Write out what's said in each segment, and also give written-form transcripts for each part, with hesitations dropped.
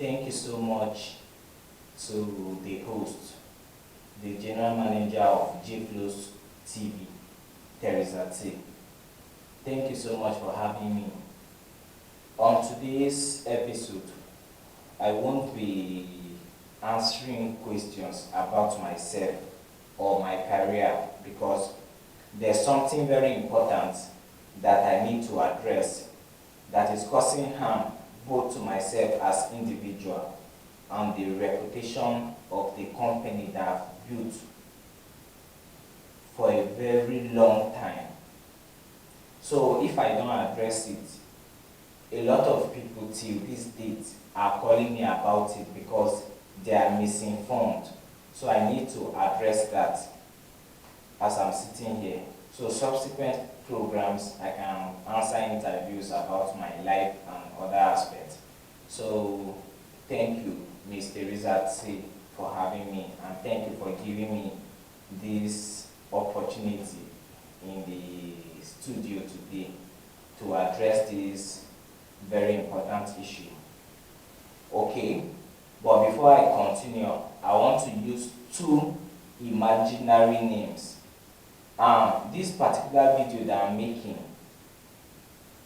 Thank you so much to the host, the general manager of JFlows TV, Teresa T. Thank you so much for having me. On today's episode, I won't be answering questions about myself or my career because there's something very important that I need to address that is causing harm both to myself as individual and the reputation of the company that I've built for a very long time. So if I don't address it, a lot of people till this date are calling me about it because they are misinformed. So I need to address that as I'm sitting here. So subsequent programs, I can answer interviews about my life and other aspects. So thank you, Ms. Teresa T, for having me, and thank you for giving me this opportunity in the studio today to address this very important issue. Okay, but before I continue, I want to use two imaginary names. This particular video that I'm making,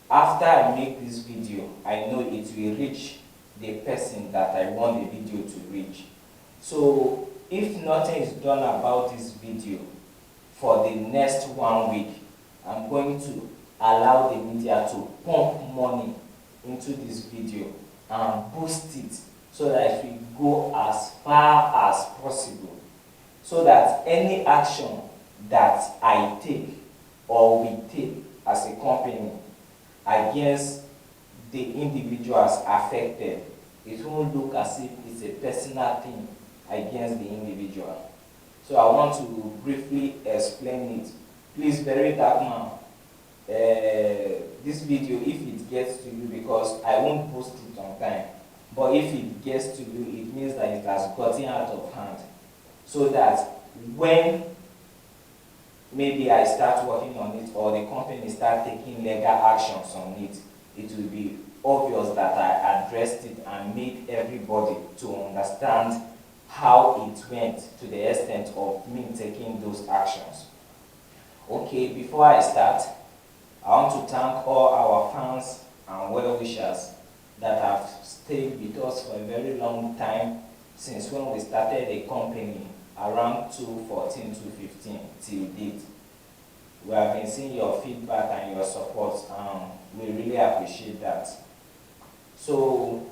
after I make this video, I know it will reach the person that I want the video to reach. So if nothing is done about this video for the next 1 week, I'm going to allow the media to pump money into this video and boost it so that it will go as far as possible, so that any action that I take or we take as a company against the individuals affected, it won't look as if it's a personal thing against the individual. So I want to briefly explain it. Please, very dark man, this video, if it gets to you, because I won't post it on time, but if it gets to you, it means that it has gotten out of hand, so that when maybe I start working on it or the company start taking legal actions on it, it will be obvious that I addressed it and made everybody to understand how it went to the extent of me taking those actions. Okay, before I start, I want to thank all our fans and well-wishers that have stayed with us for a very long time since when we started the company around 2014, 2015 till date. We have been seeing your feedback and your support, and we really appreciate that. So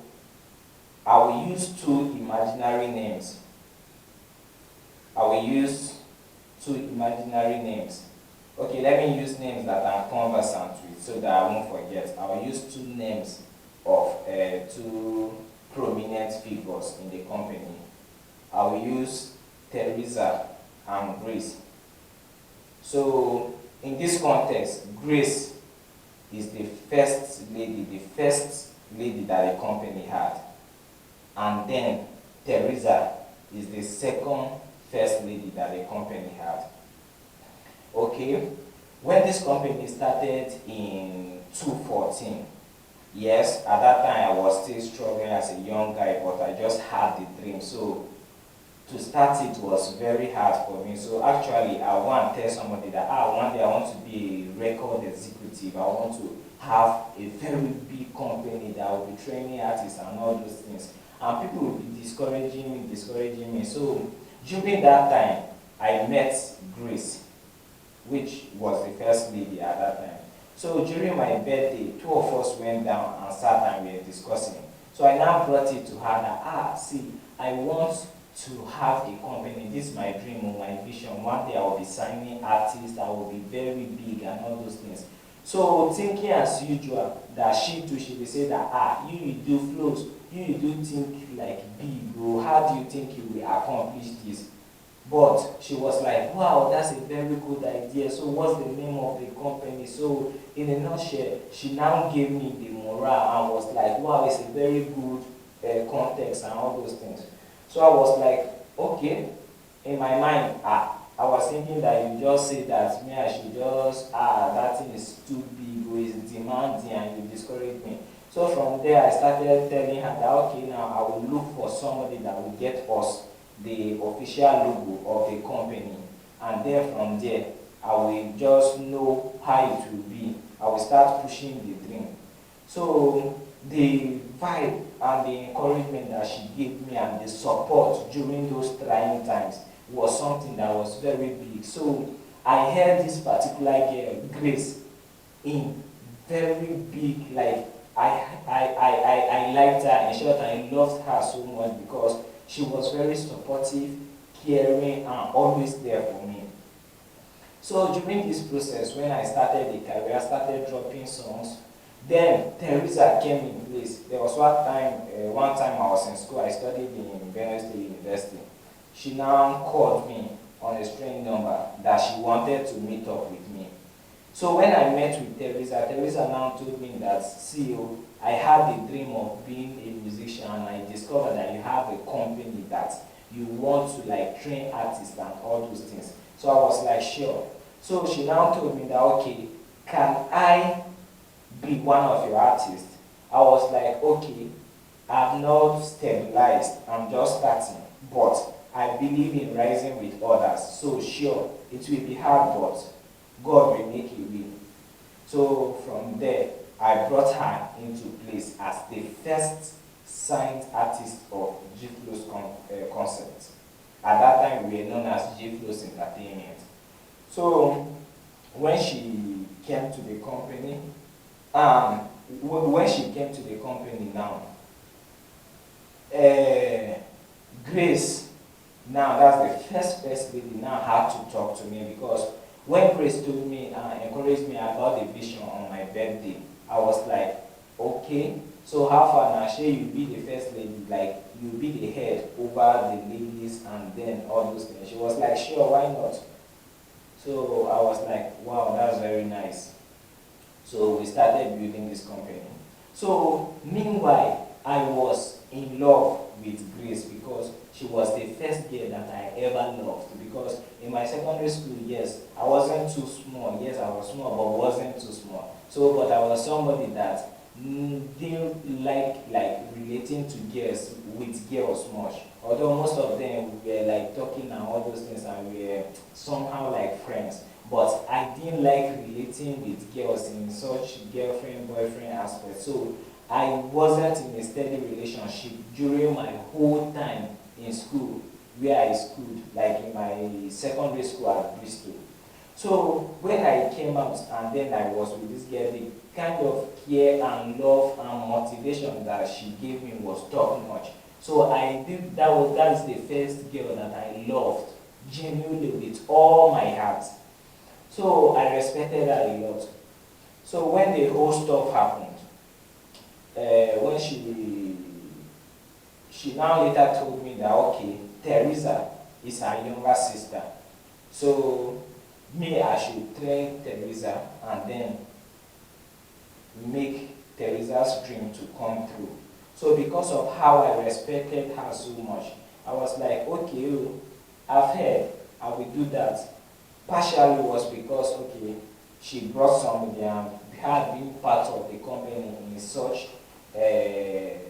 I will use two imaginary names. I will use two imaginary names. Okay, let me use names that I'm conversant with so that I won't forget. I will use two names of two prominent figures in the company. I will use Teresa and Grace. So in this context, Grace is the first lady that the company had. And then Teresa is the second first lady that the company had. Okay, when this company started in 2014, yes, at that time I was still struggling as a young guy, but I just had the dream. So to start it was very hard for me. So actually I want to tell somebody that one day I want to be a record executive. I want to have a very big company that will be training artists and all those things. And people will be discouraging me. So during that time, I met Grace, which was the first lady at that time. So during my birthday, two of us went down and sat and we were discussing. So I now brought it to her that, see, I want to have a company. This is my dream or my vision. One day I will be signing artists, I will be very big and all those things. So thinking as usual that she too, she will say that, you do flows, you do think like big, bro. How do you think you will accomplish this? But she was like, wow, that's a very good idea. So what's the name of the company? So in a nutshell, she now gave me the morale and was like, wow, it's a very good context and all those things. So I was like, okay. In my mind, I was thinking that you just say that me, I should just, that thing is too big or is demanding and you discourage me. So from there, I started telling her that okay, now I will look for somebody that will get us the official logo of the company, and then from there, I will just know how it will be. I will start pushing the dream. So the vibe and the encouragement that she gave me and the support during those trying times was something that was very big. So I held this particular girl, Grace, in very big, like I liked her. In short, I loved her so much because she was very supportive, caring, and always there for me. So during this process, when I started the career, I started dropping songs. Then Teresa came in place. There was one time I was in school. I studied in Benue State University. She now called me on a strange number that she wanted to meet up with me. So when I met with Teresa, Teresa now told me that, see, oh, I had a dream of being a musician, and I discovered that you have a company that you want to like train artists and all those things. So I was like, sure. So she now told me that, okay, can I be one of your artists? I was like, okay, I've not stabilized, I'm just starting, but I believe in rising with others. So sure, it will be hard, but God will make a way. So from there, I brought her into place as the first signed artist of G Flows concept. At that time, we were known as G Flows Entertainment. So when she came to the company, um, when she came to the company now, Grace, now that's the first lady now had to talk to me, because when Grace told me and encouraged me about the vision on my birthday, I was like, okay, so how far now? Shay, you be the first lady, like you be the head over the ladies and then all those things. She was like, sure, why not? So I was like, wow, that's very nice. So we started building this company. So meanwhile, I was in love with Grace because she was the first girl that I ever loved. Because in my secondary school, yes, I wasn't too small. Yes, I was small, but wasn't too small. So, but I was somebody that didn't like relating to girls with girls much. Although most of them were like talking and all those things, and we were somehow like friends. But I didn't like relating with girls in such girlfriend boyfriend aspect. So I wasn't in a steady relationship during my whole time in school, where I schooled, like in my secondary school at Bristol. So when I came out and then I was with this girl, the kind of care and love and motivation that she gave me was top notch. So I think that's the first girl that I loved genuinely with all my heart. So I respected her a lot. So when the whole stuff happened, when she now later told me that okay, Teresa is her younger sister. So me, I should train Teresa and then make Teresa's dream to come true. So because of how I respected her so much, I was like, okay, oh, I've heard, I will do that. Partially was because, okay, she brought somebody and had been part of the company in such a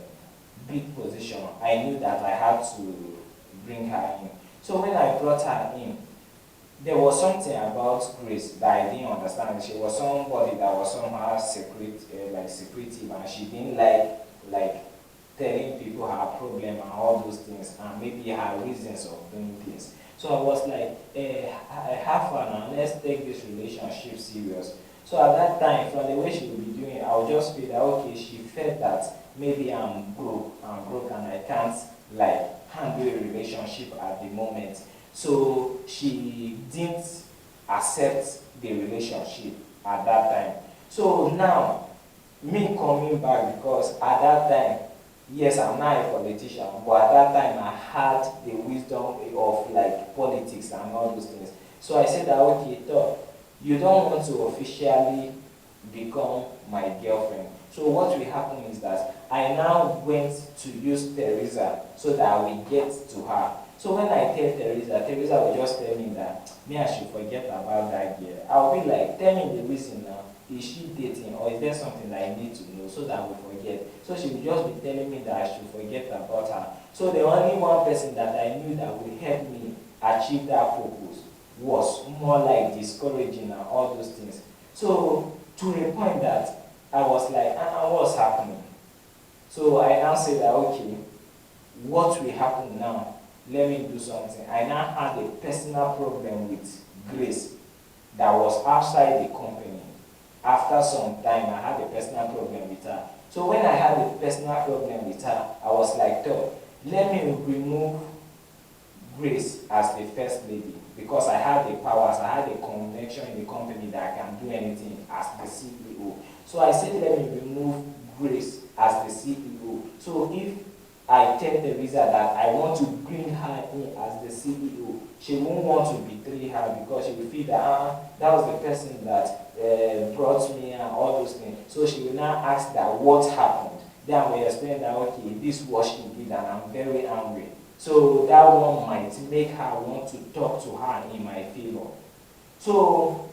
big position. I knew that I had to bring her in. So when I brought her in, there was something about Grace that I didn't understand. She was somebody that was somehow secretive, and she didn't like telling people her problem and all those things, and maybe her reasons of doing things. So I was like, I have fun now, let's take this relationship serious. So at that time, from the way she would be doing it, I would just feel that okay, she felt that maybe I'm broke and I can't like handle a relationship at the moment. So she didn't accept the relationship at that time. So now, me coming back, because at that time, yes, I'm not a politician, but at that time I had the wisdom of like politics and all those things. So I said that okay, Thor, you don't want to officially become my girlfriend. So what will happen is that I now went to use Teresa so that I will get to her. So when I tell Teresa, Teresa will just tell me that me I should forget about that girl. I'll be like, tell me the reason now. is she dating, or is there something that I need to know so that we forget? So she would just be telling me that I should forget about her. So the only one person that I knew that would help me achieve that purpose was more like discouraging and all those things. So to a point that I was like, what's happening? So I now said that, okay, what will happen now? Let me do something. I now had a personal problem with Grace that was outside the company. After some time, I had a personal problem with her. So when I had a personal problem with her, I was like, oh, let me remove Grace as the first lady, because I had the powers, I had a connection in the company that I can do anything as the CEO. So I said, let me remove Grace as the CEO. So if I tell Teresa that I want to bring her in as the CEO, she won't want to betray her, because she will feel that that was the person that brought me and all those things. So she will now ask that what happened. Then I will explain that, okay, this is what she did and I'm very angry. So that one might make her want to talk to her in my favor. So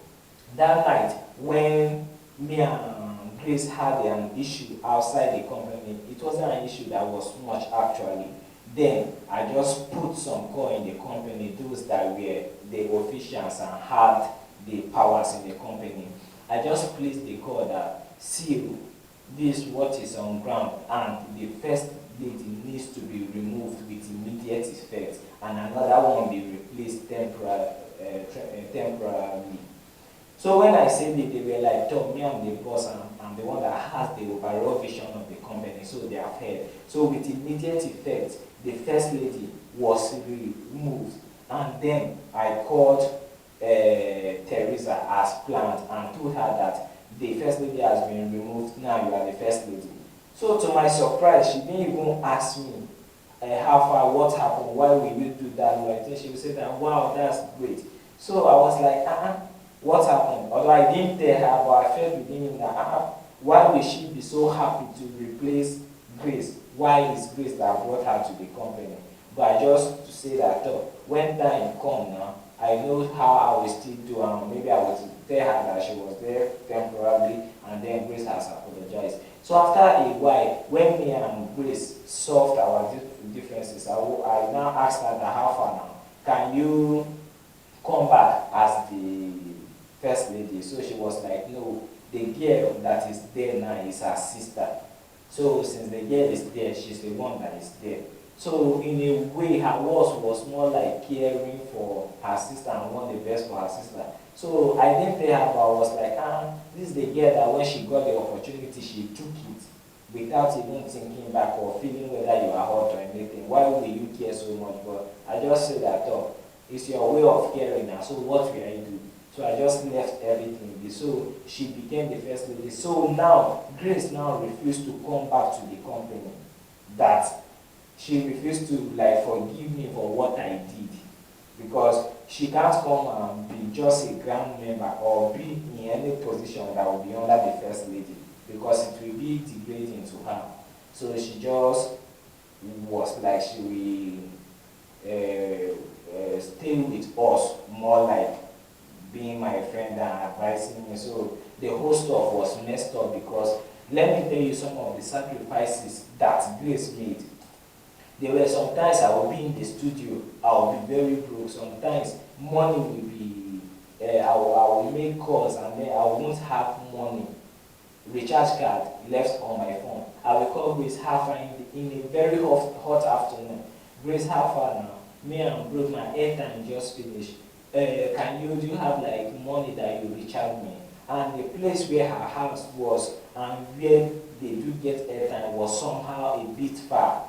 that night when me and Grace had an issue outside the company, it wasn't an issue that was much actually. Then I just put some call in the company, those that were the officials and had the powers in the company. I just placed the call that, see, this is what is on ground, and the first lady needs to be removed with immediate effect, and another one be replaced temporarily. So when I said it, they were like, "Tom, me, I'm the boss, and I'm the one that has the overall vision of the company," so they have heard. So with immediate effect, the first lady was removed, and then I called Teresa as planned and told her that the first lady has been removed, now you are the first lady. So to my surprise, she didn't even ask me how far, what happened, why will you do that? I think she would say that, wow, that's great. So I was like, what happened? Although I didn't tell her, but I felt within me that, why will she be so happy to replace Grace? Why is Grace that brought her to the company? But I just to say that, when time come now, I know how I will still do, and maybe I will tell her that she was there temporarily, and then Grace has apologized. So after a while, when me and Grace solved our differences, I now asked her that, how far now? Can you come back as the first lady? So she was like, no, the girl that is there now is her sister. So since the girl is there, she's the one that is there. So in a way, her words was more like caring for her sister and want the best for her sister. So I didn't tell her, but I was like, this is the girl that when she got the opportunity, she took it without even thinking back or feeling whether you are hot or anything. Why will you care so much? But I just said that, it's your way of caring now, so what will I do? So I just left everything. So she became the first lady. So now, Grace now refused to come back to the company. That she refused to forgive me for what I did, because she can't come and be just a grand member or be in any position that will be under the first lady, because it will be degrading to her. So she just was like she will stay with us more like being my friend and advising me. So the whole stuff was messed up, because let me tell you some of the sacrifices that Grace made. There were sometimes I will be in the studio, I will be very broke. Sometimes money will be, I will make calls and then I won't have money. Recharge card left on my phone. I will call Grace half in a very hot afternoon. Grace, half now. Me and broke, my airtime just finished. Do you have money that you recharge me? And the place where her house was and where they do get airtime was somehow a bit far.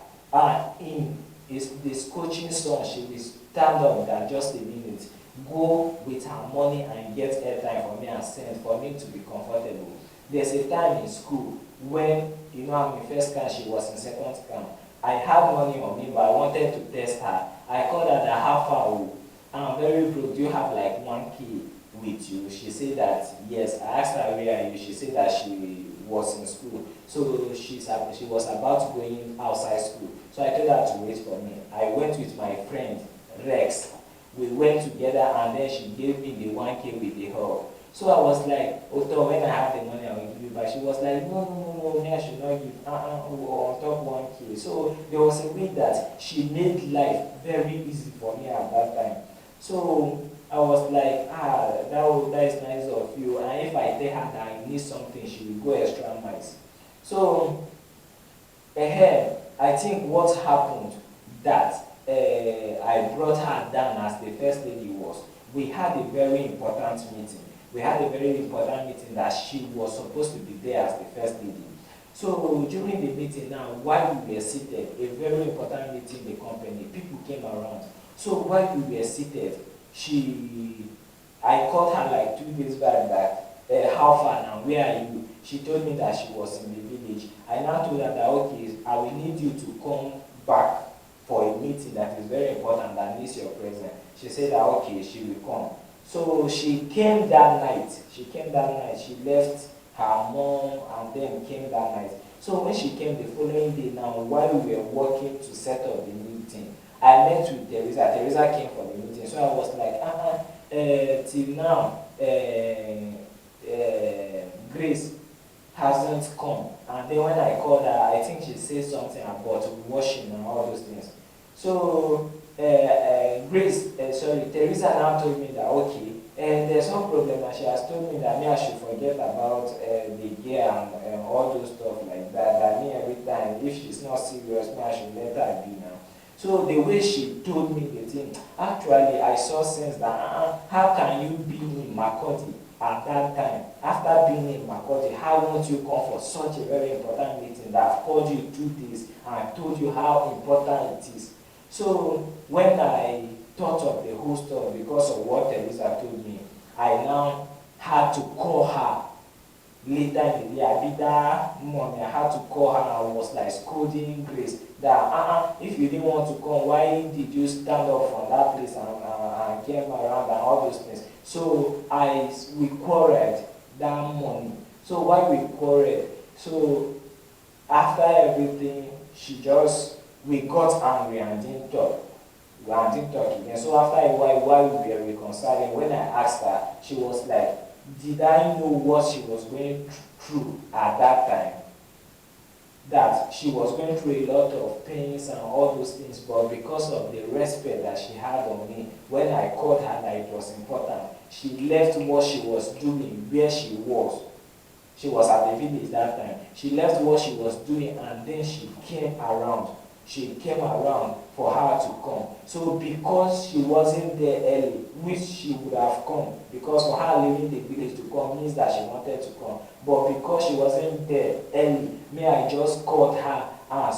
In this coaching son, she will stand up that just a minute, go with her money and get airtime for me and send for me to be comfortable. There's a time in school when, I'm in first camp, she was in second camp. I had money on me, but I wanted to test her. I called her that, how far? I'm very broke. Do you have 1K with you? She said that yes. I asked her where are you. She said that she was in school. So she was about going outside school. So I told her to wait for me. I went with my friend Rex. We went together and then she gave me the 1K with the help. So I was like, although when I have the money, I will give you back. She was like, no, no, no, no, me, I should not give, on top 1K. So there was a way that she made life very easy for me at that time. So I was like, that is nice of you. And if I tell her that I need something, she will go extra miles. So, I think what happened that I brought her down as the first lady was, we had a very important meeting. We had a very important meeting that she was supposed to be there as the first lady. So during the meeting now, while we were seated, a very important meeting in the company, people came around. So while we were seated, I called her like 2 days back that, how far now, where are you? She told me that she was in the village. I now told her that, okay, I will need you to come back for a meeting that is very important that needs your presence. She said that, okay, she will come. So she came that night. She left her mom and then came that night. So when she came the following day now, while we were working to set up the meeting, I met with Teresa. Teresa came for the meeting. So I was like, till now, Grace hasn't come. And then when I called her, I think she said something about washing and all those things. So Teresa now told me that, okay, and there's no problem, and she has told me that me I should forget about the gear and all those stuff like that, that me every time, if she's not serious, me I should let her be now. So the way she told me the thing, actually I saw sense that, how can you be in Makoti at that time? After being in Makoti, how won't you come for such a very important meeting that I've called you 2 days and I told you how important it is? So when I thought of the whole story because of what Teresa told me, I now had to call her later in the day. I did that morning, I had to call her and I was like scolding Grace that, if you didn't want to come, why did you stand up from that place and came around and all those things? So we quarreled that morning. So while we quarreled, so after everything, we got angry and didn't talk. And didn't talk again. So after a while we were reconciling, when I asked her, she was like, did I know what she was going through at that time? That she was going through a lot of pains and all those things, but because of the respect that she had on me, when I called her that it was important, she left what she was doing where she was. She was at the village that time. She left what she was doing and then she came around. She came around for her to come. So because she wasn't there early, which she would have come, because for her leaving the village to come means that she wanted to come. But because she wasn't there early, I just called her and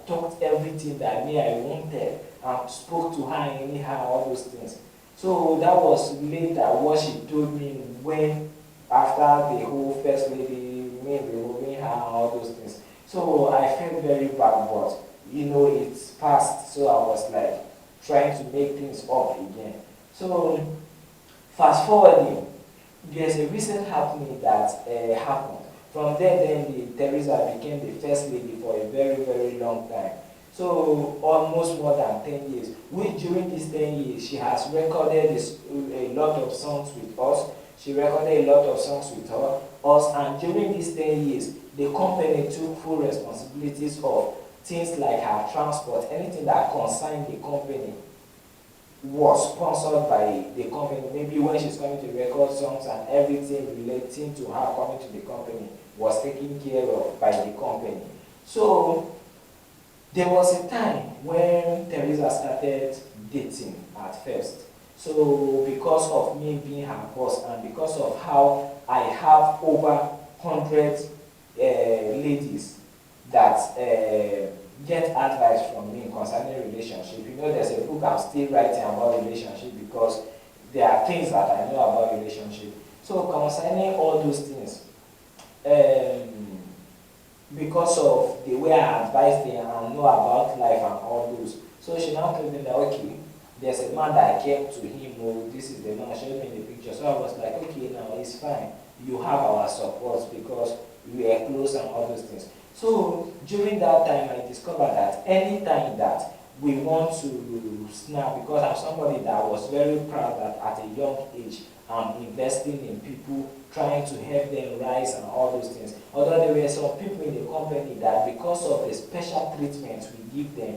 talked everything that I wanted and spoke to her anyhow, all those things. So that was later what she told me when, after the whole first lady, me removing her and all those things. So I felt very bad, but it's past. So I was like trying to make things up again. So fast forwarding, there's a recent happening that happened. From there, then Teresa became the first lady for a very, very long time. So almost more than 10 years. Which during these 10 years, she has recorded a lot of songs with us. She recorded a lot of songs with us, and during these 10 years, the company took full responsibilities of things like her transport, anything that concerned the company was sponsored by the company. Maybe when she's coming to record songs and everything relating to her coming to the company was taken care of by the company. So there was a time when Teresa started dating at first. So because of me being her boss and because of how I have over 100 ladies that get advice from me concerning relationship. There's a book I'm still writing about relationship because there are things that I know about relationship. So concerning all those things, because of the way I advise them and know about life and all those, so she now told me that, okay, there's a man that I came to him, this is the man, showed me the picture. So I was like, okay, now it's fine. You have our support because we are close and all those things. So during that time, I discovered that anytime that we want to snap, because I'm somebody that was very proud that at a young age, I'm investing in people, trying to help them rise and all those things. Although there were some people in the company that because of the special treatment we give them,